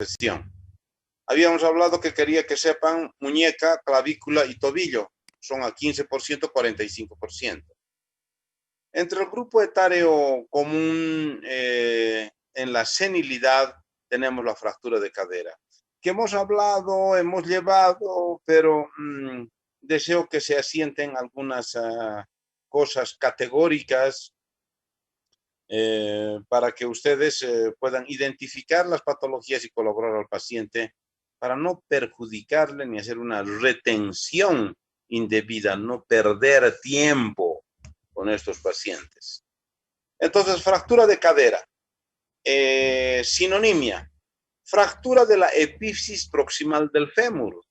presión. Habíamos hablado que quería que sepan muñeca, clavícula y tobillo. Son a 15%, 45%. Entre el grupo etario común en la senilidad tenemos la fractura de cadera, que hemos hablado, hemos llevado, pero deseo que se asienten algunas cosas categóricas para que ustedes puedan identificar las patologías y colaborar al paciente para no perjudicarle ni hacer una retención indebida, no perder tiempo con estos pacientes. Entonces, fractura de cadera, sinonimia, fractura de la epífisis proximal del fémur,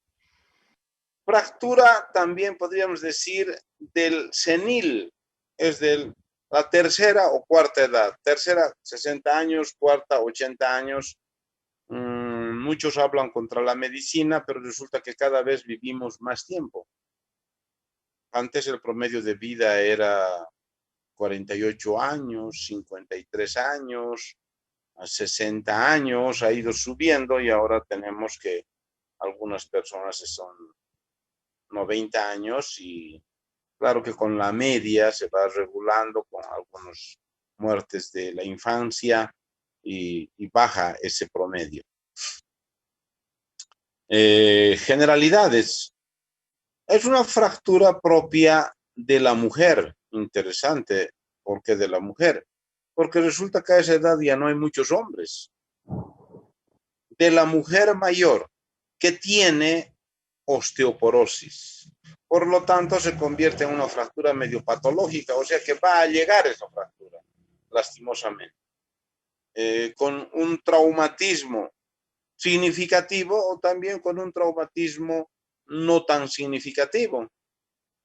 fractura también podríamos decir del senil, es de la tercera o cuarta edad, tercera 60 años, cuarta 80 años. Muchos hablan contra la medicina, pero resulta que cada vez vivimos más tiempo. Antes el promedio de vida era 48 años, 53 años, 60 años, ha ido subiendo y ahora tenemos que algunas personas son 90 años y claro que con la media se va regulando con algunas muertes de la infancia y baja ese promedio. Generalidades. Es una fractura propia de la mujer. Interesante, ¿por qué de la mujer? Porque resulta que a esa edad ya no hay muchos hombres. De la mujer mayor que tiene osteoporosis. Por lo tanto, se convierte en una fractura medio patológica, o sea que va a llegar esa fractura, lastimosamente. Con un traumatismo significativo o también con un traumatismo no tan significativo.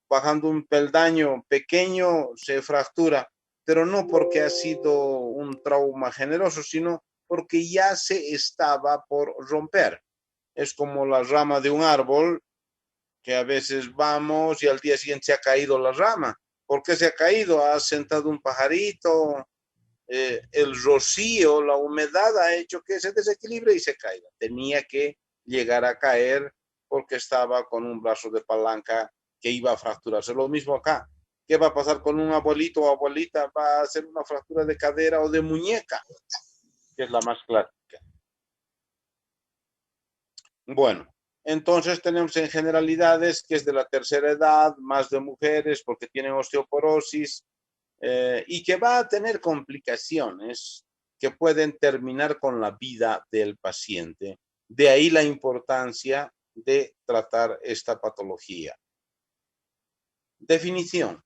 Bajando un peldaño pequeño se fractura, pero no porque ha sido un trauma generoso, sino porque ya se estaba por romper. Es como la rama de un árbol, que a veces vamos y al día siguiente se ha caído la rama. ¿Por qué se ha caído? Ha sentado un pajarito, el rocío, la humedad ha hecho que se desequilibre y se caiga. Tenía que llegar a caer porque estaba con un brazo de palanca que iba a fracturarse. Lo mismo acá. ¿Qué va a pasar con un abuelito o abuelita? Va a hacer una fractura de cadera o de muñeca, que es la más clásica. Bueno, entonces tenemos en generalidades que es de la tercera edad, más de mujeres porque tienen osteoporosis, y que va a tener complicaciones que pueden terminar con la vida del paciente. De ahí la importancia de tratar esta patología. Definición.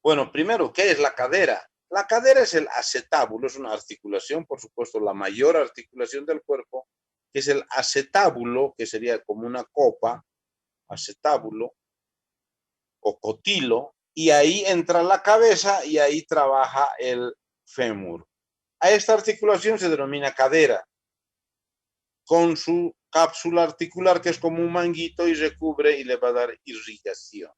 Bueno, primero, ¿qué es la cadera? La cadera es el acetábulo, es una articulación, por supuesto, la mayor articulación del cuerpo, que es el acetábulo, que sería como una copa, acetábulo o cotilo, y ahí entra la cabeza y ahí trabaja el fémur. A esta articulación se denomina cadera, con su cápsula articular que es como un manguito y recubre y le va a dar irrigación.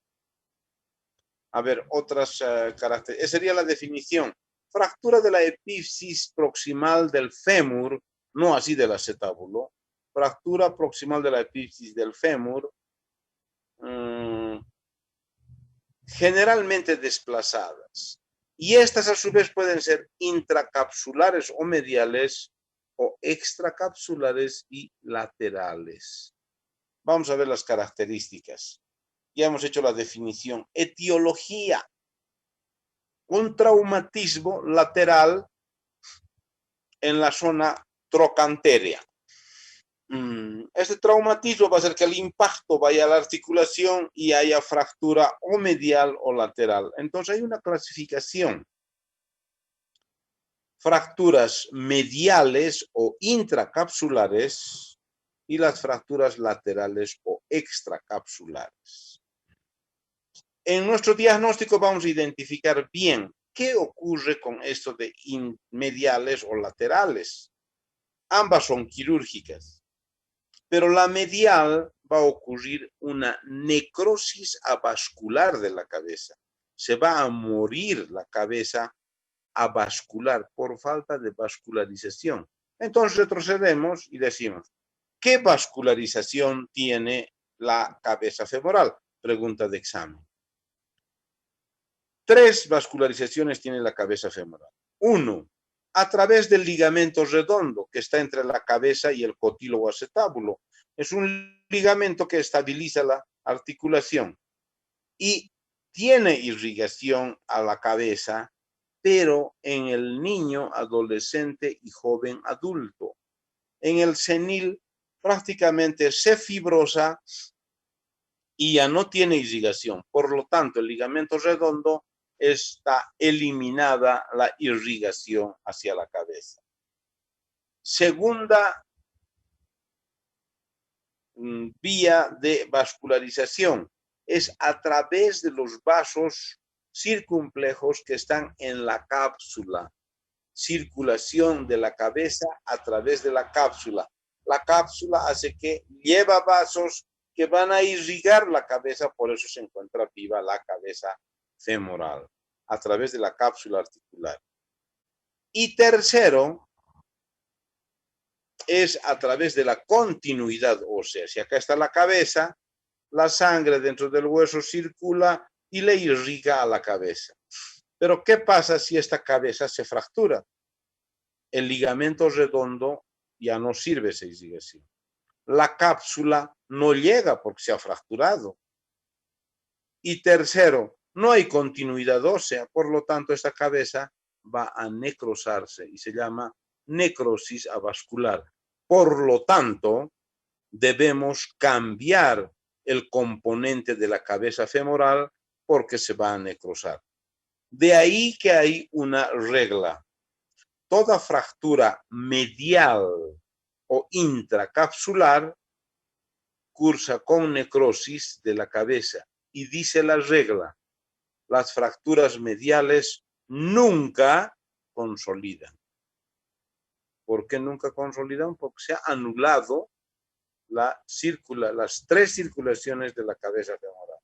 A ver, otras características. Esa sería la definición. Fractura de la epífisis proximal del fémur, no así del acetábulo. Fractura proximal de la epífisis del fémur. Generalmente desplazadas. Y estas a su vez pueden ser intracapsulares o mediales o extracapsulares y laterales. Vamos a ver las características. Ya hemos hecho la definición. Etiología. Un traumatismo lateral en la zona trochantérea. Este traumatismo va a hacer que el impacto vaya a la articulación y haya fractura o medial o lateral. Entonces hay una clasificación. Fracturas mediales o intracapsulares y las fracturas laterales o extracapsulares. En nuestro diagnóstico vamos a identificar bien qué ocurre con esto de mediales o laterales. Ambas son quirúrgicas. Pero la medial va a ocurrir una necrosis avascular de la cabeza. Se va a morir la cabeza avascular por falta de vascularización. Entonces retrocedemos y decimos, ¿qué vascularización tiene la cabeza femoral? Pregunta de examen. 3 vascularizaciones tiene la cabeza femoral. 1, a través del ligamento redondo que está entre la cabeza y el cotílogo acetábulo. Es un ligamento que estabiliza la articulación y tiene irrigación a la cabeza, pero en el niño, adolescente y joven adulto. En el senil prácticamente se fibrosa y ya no tiene irrigación. Por lo tanto, el ligamento redondo está eliminada la irrigación hacia la cabeza. Segunda vía de vascularización es a través de los vasos circunflejos que están en la cápsula. Circulación de la cabeza a través de la cápsula. La cápsula hace que lleva vasos que van a irrigar la cabeza, por eso se encuentra viva la cabeza femoral, a través de la cápsula articular. Y tercero, es a través de la continuidad ósea. Si acá está la cabeza, la sangre dentro del hueso circula y le irriga a la cabeza. Pero ¿qué pasa si esta cabeza se fractura? El ligamento redondo ya no sirve esa irrigación. La cápsula no llega porque se ha fracturado. Y tercero, no hay continuidad ósea, por lo tanto esta cabeza va a necrosarse y se llama necrosis avascular. Por lo tanto, debemos cambiar el componente de la cabeza femoral porque se va a necrosar. De ahí que hay una regla. Toda fractura medial o intracapsular cursa con necrosis de la cabeza. Y dice la regla, las fracturas mediales nunca consolidan. ¿Por qué nunca consolidan? Porque se ha anulado las 3 circulaciones de la cabeza femoral.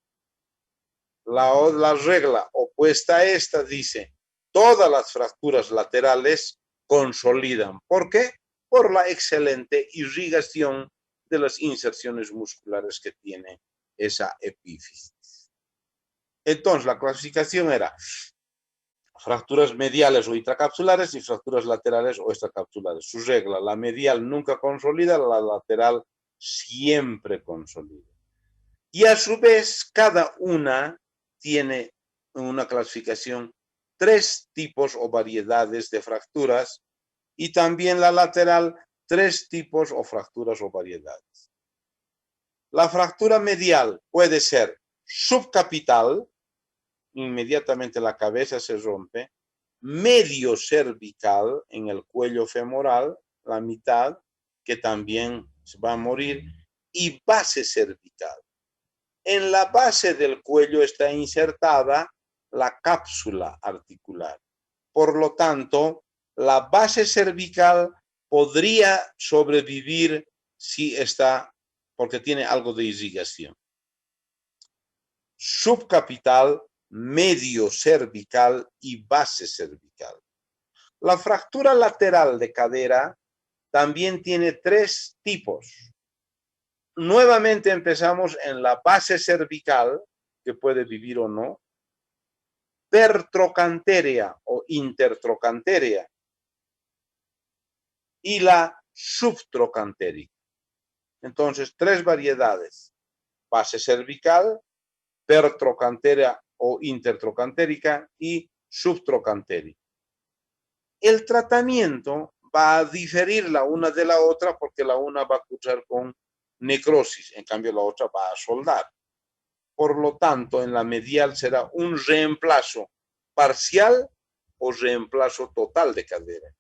La regla opuesta a esta dice, todas las fracturas laterales consolidan. ¿Por qué? Por la excelente irrigación de las inserciones musculares que tiene esa epífisis. Entonces, la clasificación era fracturas mediales o intracapsulares y fracturas laterales o extracapsulares. Su regla, la medial nunca consolida, la lateral siempre consolida. Y a su vez, cada una tiene una clasificación 3 tipos o variedades de fracturas y también la lateral 3 tipos o fracturas o variedades. La fractura medial puede ser subcapital, inmediatamente la cabeza se rompe, medio cervical en el cuello femoral, la mitad, que también se va a morir, y base cervical. En la base del cuello está insertada la cápsula articular. Por lo tanto, la base cervical podría sobrevivir si está, porque tiene algo de irrigación. Subcapital, medio cervical y base cervical. La fractura lateral de cadera también tiene 3 tipos. Nuevamente empezamos en la base cervical, que puede vivir o no, pertrocanteria o intertrocanteria, y la subtrocantérica. Entonces, 3 variedades: base cervical, pertrocanteria o intertrocantérica y subtrocantérica. El tratamiento va a diferir la una de la otra porque la una va a cursar con necrosis, en cambio la otra va a soldar. Por lo tanto, en la medial será un reemplazo parcial o reemplazo total de cadera.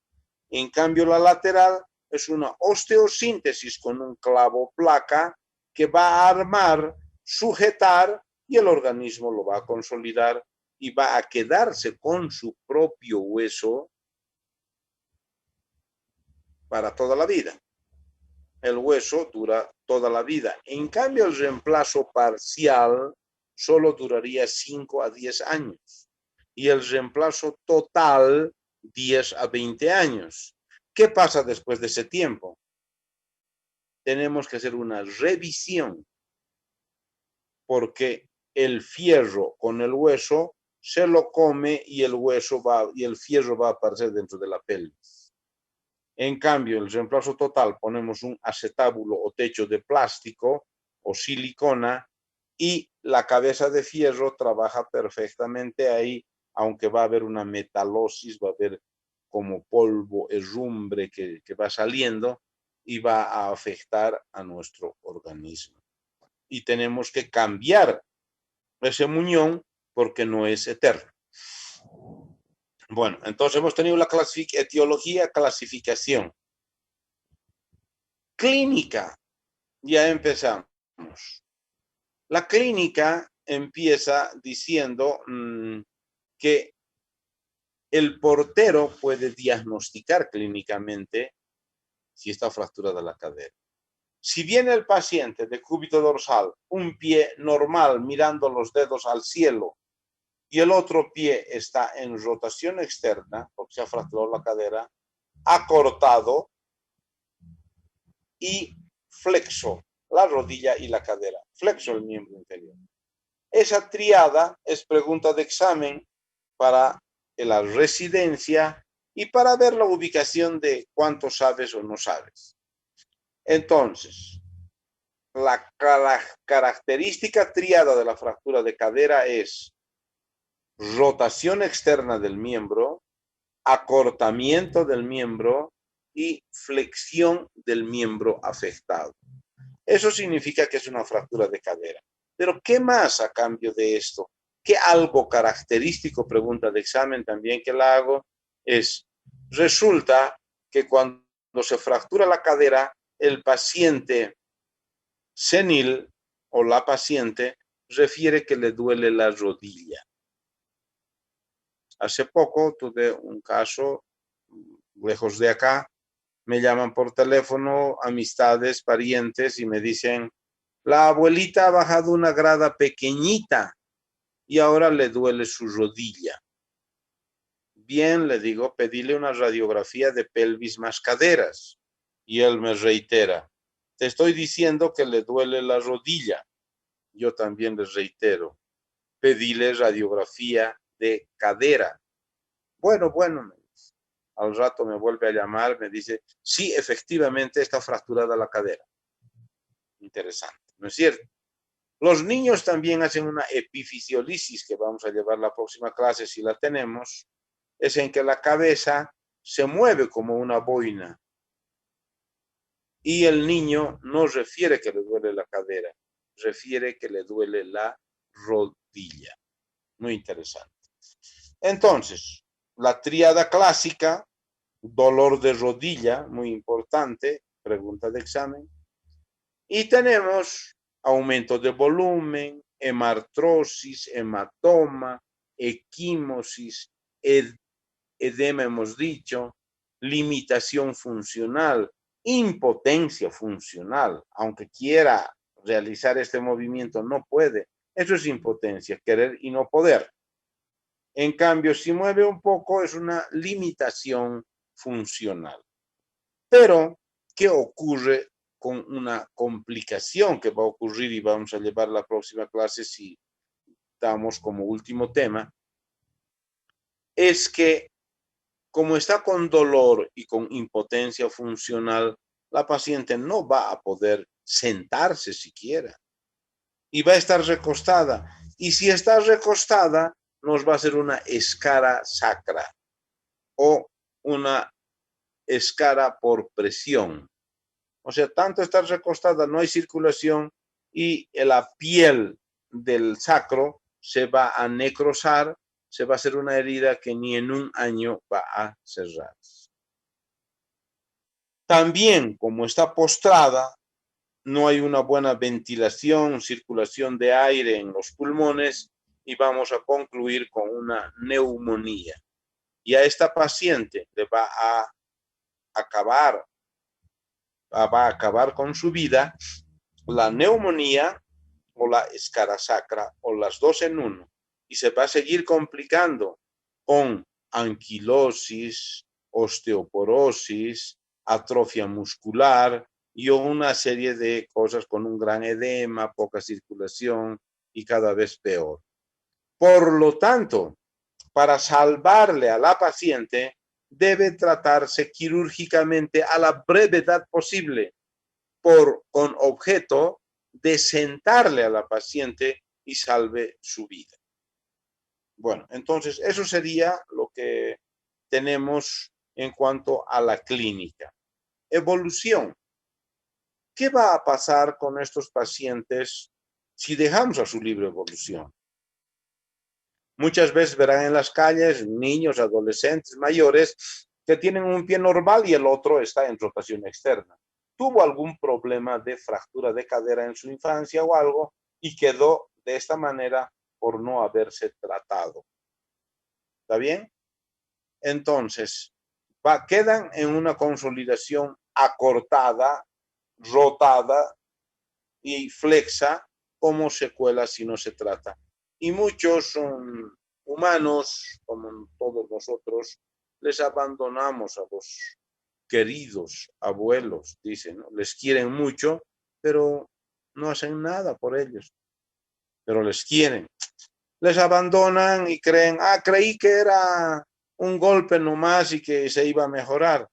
En cambio, la lateral es una osteosíntesis con un clavo placa que va a armar, sujetar y el organismo lo va a consolidar y va a quedarse con su propio hueso para toda la vida. El hueso dura toda la vida. En cambio, el reemplazo parcial solo duraría 5 a 10 años y el reemplazo total 10 a 20 años. ¿Qué pasa después de ese tiempo? Tenemos que hacer una revisión porque el fierro con el hueso se lo come y el fierro va a aparecer dentro de la pelvis. En cambio, el reemplazo total ponemos un acetábulo o techo de plástico o silicona y la cabeza de fierro trabaja perfectamente ahí, aunque va a haber una metalosis, va a haber como polvo, herrumbre que va saliendo y va a afectar a nuestro organismo. Y tenemos que cambiar ese muñón porque no es eterno. Bueno, entonces hemos tenido la etiología, clasificación. Clínica, ya empezamos. La clínica empieza diciendo que el portero puede diagnosticar clínicamente si está fracturada la cadera. Si viene el paciente de cúbito dorsal, un pie normal mirando los dedos al cielo y el otro pie está en rotación externa, porque se ha fracturado la cadera, acortado y flexo la rodilla y la cadera, flexo el miembro inferior. Esa triada es pregunta de examen para la residencia y para ver la ubicación de cuánto sabes o no sabes. Entonces, la característica triada de la fractura de cadera es rotación externa del miembro, acortamiento del miembro y flexión del miembro afectado. Eso significa que es una fractura de cadera. Pero ¿qué más a cambio de esto? ¿Qué algo característico, pregunta de examen también que la hago, es, resulta que cuando se fractura la cadera, el paciente senil o la paciente refiere que le duele la rodilla. Hace poco tuve un caso lejos de acá, me llaman por teléfono amistades, parientes y me dicen, la abuelita ha bajado una grada pequeñita y ahora le duele su rodilla. Bien, le digo, pedile una radiografía de pelvis más caderas. Y él me reitera, te estoy diciendo que le duele la rodilla. Yo también les reitero, pedile radiografía de cadera. Bueno, me dice. Al rato me vuelve a llamar, me dice, sí, efectivamente está fracturada la cadera. Interesante, ¿no es cierto? Los niños también hacen una epifisiolisis que vamos a llevar la próxima clase si la tenemos, es en que la cabeza se mueve como una boina y el niño no refiere que le duele la cadera, refiere que le duele la rodilla. Muy interesante. Entonces, la tríada clásica, dolor de rodilla, muy importante, pregunta de examen, y tenemos aumento de volumen, hemartrosis, hematoma, equimosis, edema hemos dicho, limitación funcional, impotencia funcional, aunque quiera realizar este movimiento no puede. Eso es impotencia, querer y no poder. En cambio, si mueve un poco es una limitación funcional. Pero, ¿qué ocurre con una complicación que va a ocurrir y vamos a llevar la próxima clase si damos como último tema? Es que como está con dolor y con impotencia funcional, la paciente no va a poder sentarse siquiera y va a estar recostada. Y si está recostada, nos va a hacer una escara sacra o una escara por presión. O sea, tanto estar recostada, no hay circulación y la piel del sacro se va a necrosar, se va a hacer una herida que ni en un año va a cerrar. También, como está postrada, no hay una buena ventilación, circulación de aire en los pulmones y vamos a concluir con una neumonía. Y a esta paciente le va a acabar con su vida la neumonía o la escara sacra o las dos en uno y se va a seguir complicando con anquilosis osteoporosis, atrofia muscular y una serie de cosas con un gran edema, poca circulación y cada vez peor. Por lo tanto, para salvarle a la paciente, debe tratarse quirúrgicamente a la brevedad posible, con objeto de sentarle a la paciente y salve su vida. Bueno, entonces eso sería lo que tenemos en cuanto a la clínica. Evolución. ¿Qué va a pasar con estos pacientes si dejamos a su libre evolución? Muchas veces verán en las calles niños, adolescentes, mayores que tienen un pie normal y el otro está en rotación externa. Tuvo algún problema de fractura de cadera en su infancia o algo y quedó de esta manera por no haberse tratado. ¿Está bien? Entonces, quedan en una consolidación acortada, rotada y flexa como secuela si no se trata. Y muchos humanos, como todos nosotros, les abandonamos a los queridos abuelos, dicen, ¿no? Les quieren mucho, pero no hacen nada por ellos, pero les quieren. Les abandonan y creen, creí que era un golpe nomás y que se iba a mejorar.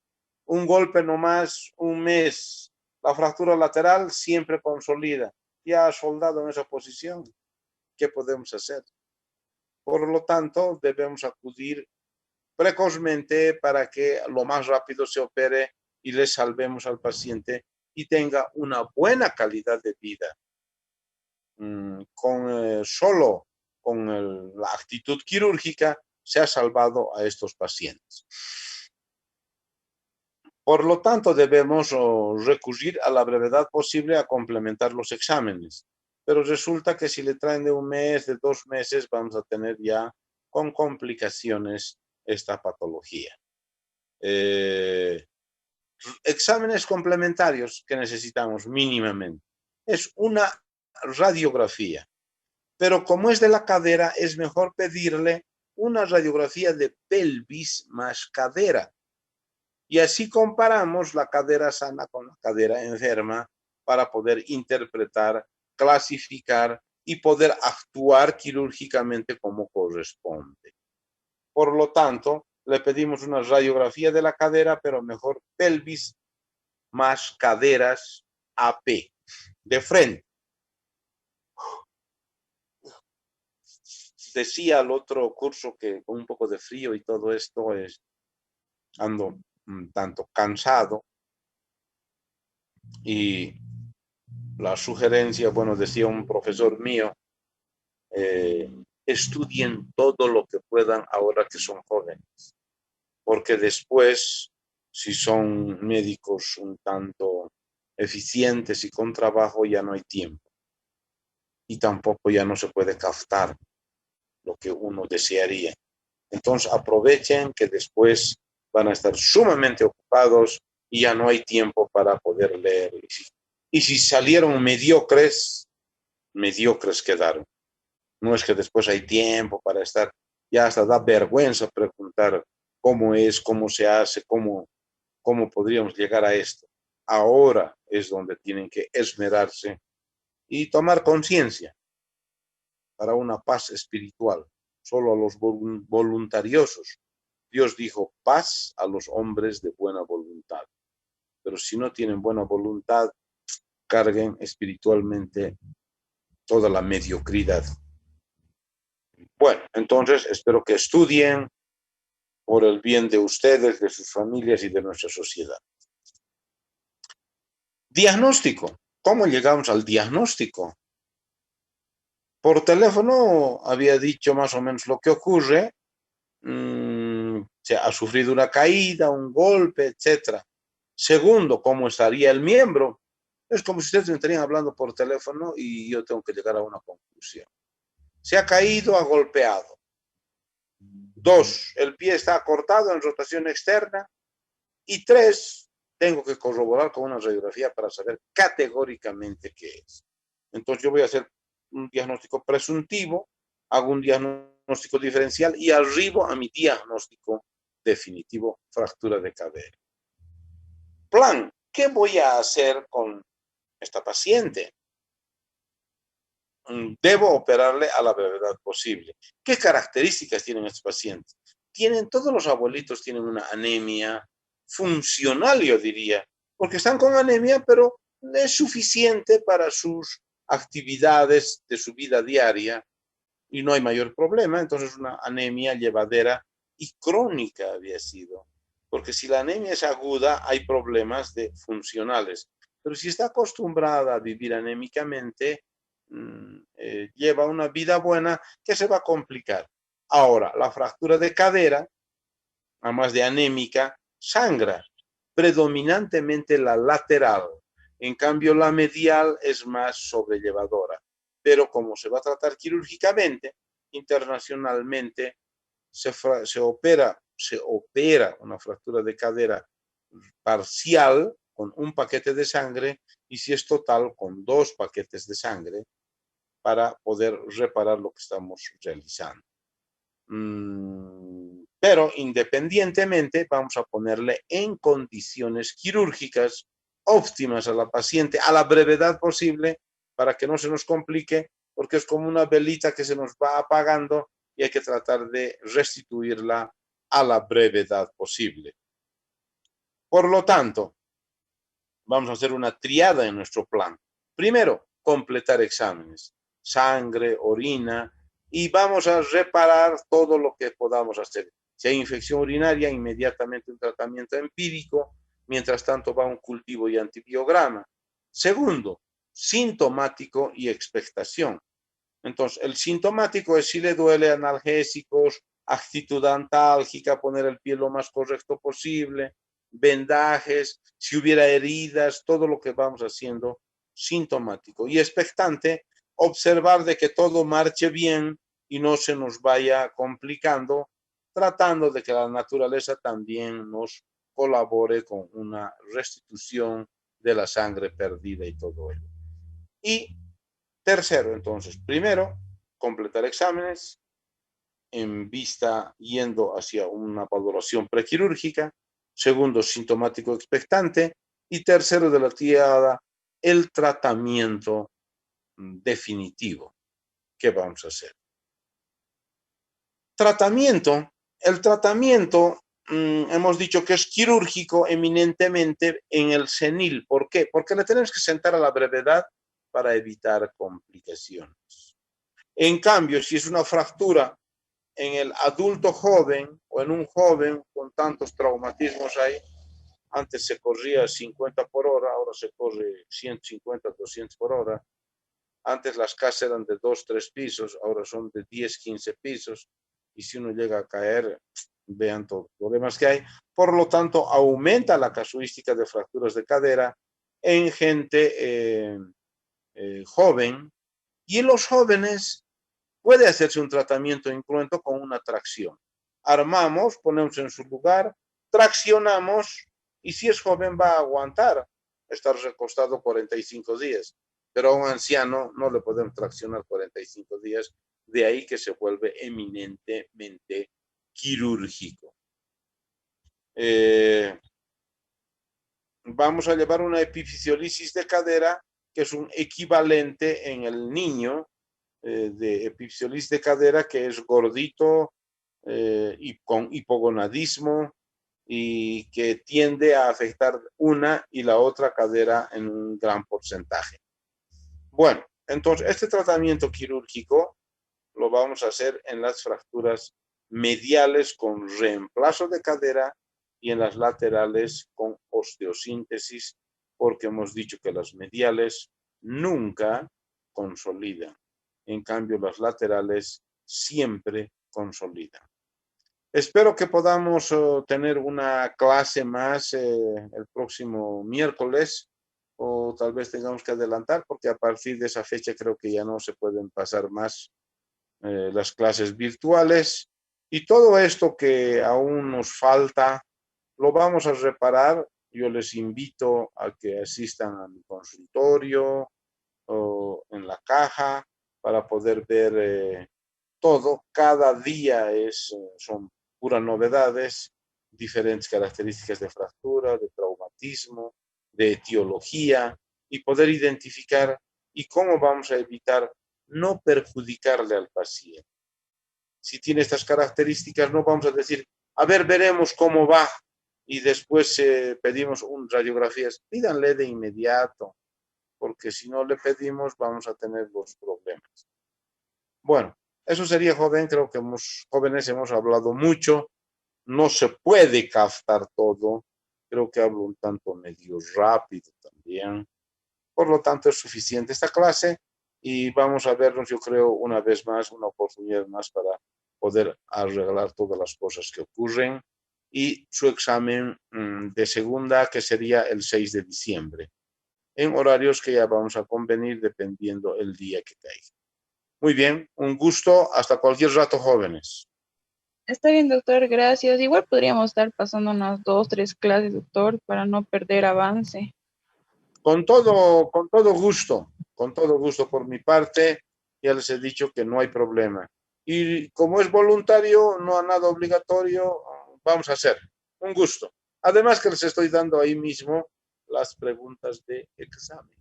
Un golpe nomás, un mes. La fractura lateral siempre consolida. Ya soldado en esa posición, ¿qué podemos hacer? Por lo tanto, debemos acudir precozmente para que lo más rápido se opere y le salvemos al paciente y tenga una buena calidad de vida. Solo con la actitud quirúrgica se ha salvado a estos pacientes. Por lo tanto, debemos recurrir a la brevedad posible a complementar los exámenes. Pero resulta que si le traen de un mes, de 2 meses, vamos a tener ya con complicaciones esta patología. Exámenes complementarios que necesitamos mínimamente. Es una radiografía. Pero como es de la cadera, es mejor pedirle una radiografía de pelvis más cadera. Y así comparamos la cadera sana con la cadera enferma para poder interpretar, clasificar y poder actuar quirúrgicamente como corresponde. Por lo tanto, le pedimos una radiografía de la cadera, pero mejor pelvis más caderas AP, de frente. Decía al otro curso que con un poco de frío y todo esto ando un tanto cansado y la sugerencia, bueno, decía un profesor mío, estudien todo lo que puedan ahora que son jóvenes, porque después, si son médicos un tanto eficientes y con trabajo, ya no hay tiempo y tampoco ya no se puede captar lo que uno desearía. Entonces aprovechen que después van a estar sumamente ocupados y ya no hay tiempo para poder leer. Y si salieron mediocres, mediocres quedaron. No es que después hay tiempo para estar, ya hasta da vergüenza preguntar cómo es, cómo se hace, cómo podríamos llegar a esto. Ahora es donde tienen que esmerarse y tomar conciencia para una paz espiritual. Solo a los voluntariosos. Dios dijo, paz a los hombres de buena voluntad. Pero si no tienen buena voluntad, carguen espiritualmente toda la mediocridad. Bueno, entonces espero que estudien por el bien de ustedes, de sus familias y de nuestra sociedad. Diagnóstico. ¿Cómo llegamos al diagnóstico? Por teléfono había dicho más o menos lo que ocurre. Se ha sufrido una caída, un golpe, etc. Segundo, ¿cómo estaría el miembro? Es como si ustedes me estarían hablando por teléfono y yo tengo que llegar a una conclusión. Se ha caído, ha golpeado. 2, el pie está cortado en rotación externa. Y 3, tengo que corroborar con una radiografía para saber categóricamente qué es. Entonces yo voy a hacer un diagnóstico presuntivo, hago un diagnóstico diferencial y arribo a mi diagnóstico definitivo, fractura de cadera. Plan, ¿qué voy a hacer con esta paciente? Debo operarle a la brevedad posible. ¿Qué características tienen estos pacientes? Todos los abuelitos tienen una anemia funcional, yo diría, porque están con anemia, pero es suficiente para sus actividades de su vida diaria y no hay mayor problema. Entonces una anemia llevadera y crónica había sido, porque si la anemia es aguda hay problemas funcionales, pero si está acostumbrada a vivir anémicamente, lleva una vida buena, que se va a complicar. Ahora, la fractura de cadera, además de anémica, sangra, predominantemente la lateral. En cambio, la medial es más sobrellevadora. Pero como se va a tratar quirúrgicamente, internacionalmente se opera una fractura de cadera parcial con un paquete de sangre y si es total con 2 paquetes de sangre para poder reparar lo que estamos realizando. Pero independientemente vamos a ponerle en condiciones quirúrgicas óptimas a la paciente a la brevedad posible para que no se nos complique, porque es como una velita que se nos va apagando y hay que tratar de restituirla a la brevedad posible. Por lo tanto, vamos a hacer una triada en nuestro plan. Primero, completar exámenes, sangre, orina, y vamos a reparar todo lo que podamos hacer. Si hay infección urinaria, inmediatamente un tratamiento empírico, mientras tanto va un cultivo y antibiograma. Segundo, sintomático y expectación. Entonces, el sintomático es si le duele, analgésicos, actitud antálgica, poner el pie lo más correcto posible, vendajes, si hubiera heridas, todo lo que vamos haciendo sintomático. Y expectante, observar de que todo marche bien y no se nos vaya complicando, tratando de que la naturaleza también nos colabore con una restitución de la sangre perdida y todo ello. Y tercero, entonces, primero, completar exámenes en vista yendo hacia una valoración prequirúrgica. Segundo, sintomático expectante. Y tercero de la triada, el tratamiento definitivo. ¿Qué vamos a hacer? El tratamiento, hemos dicho que es quirúrgico eminentemente en el senil. ¿Por qué? Porque le tenemos que sentar a la brevedad para evitar complicaciones. En cambio, si es una fractura en el adulto joven o en un joven con tantos traumatismos ahí, antes se corría 50 por hora, ahora se corre 150, 200 por hora. Antes las casas eran de 2, 3 pisos, ahora son de 10, 15 pisos. Y si uno llega a caer, vean todos los problemas que hay. Por lo tanto, aumenta la casuística de fracturas de cadera en gente joven. Y en los jóvenes puede hacerse un tratamiento incruento con una tracción. Armamos, ponemos en su lugar, traccionamos y si es joven va a aguantar estar recostado 45 días. Pero a un anciano no le podemos traccionar 45 días, de ahí que se vuelve eminentemente quirúrgico. Vamos a llevar una epifisiolisis de cadera, que es un equivalente en el niño de epifisiolisis de cadera, que es gordito y con hipogonadismo y que tiende a afectar una y la otra cadera en un gran porcentaje. Bueno, entonces este tratamiento quirúrgico lo vamos a hacer en las fracturas mediales con reemplazo de cadera y en las laterales con osteosíntesis, porque hemos dicho que las mediales nunca consolidan. En cambio, las laterales siempre consolidan. Espero que podamos tener una clase más el próximo miércoles, o tal vez tengamos que adelantar, porque a partir de esa fecha creo que ya no se pueden pasar más las clases virtuales. Y todo esto que aún nos falta, lo vamos a reparar. Yo les invito a que asistan a mi consultorio o en la caja para poder ver todo. Cada día son puras novedades diferentes características de fractura, de traumatismo, de etiología, y poder identificar y cómo vamos a evitar no perjudicarle al paciente. Si tiene estas características, no vamos a decir, a ver, veremos cómo va, y después pedimos radiografías. Pídanle de inmediato, porque si no le pedimos, vamos a tener los problemas. Bueno, eso sería, joven. Creo que jóvenes hemos hablado mucho. No se puede captar todo. Creo que hablo un tanto medio rápido también. Por lo tanto, es suficiente esta clase y vamos a vernos, yo creo, una vez más, una oportunidad más para poder arreglar todas las cosas que ocurren y su examen de segunda, que sería el 6 de diciembre, en horarios que ya vamos a convenir dependiendo el día que caiga. Muy bien, un gusto. Hasta cualquier rato, jóvenes. Está bien, doctor, gracias. Igual podríamos estar pasando unas 2, 3 clases, doctor, para no perder avance. Con todo gusto por mi parte. Ya les he dicho que no hay problema. Y como es voluntario, no a nada obligatorio, vamos a hacer. Un gusto. Además que les estoy dando ahí mismo las preguntas de examen.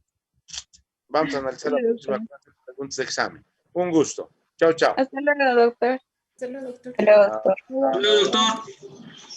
Vamos a analizar la Vale, próxima doctor. clase de preguntas de examen. Un gusto. Chao, chao. Hasta luego, doctor. Hasta luego, doctor. Hasta luego, Ah, doctor. ah, Hasta no. luego, doctor.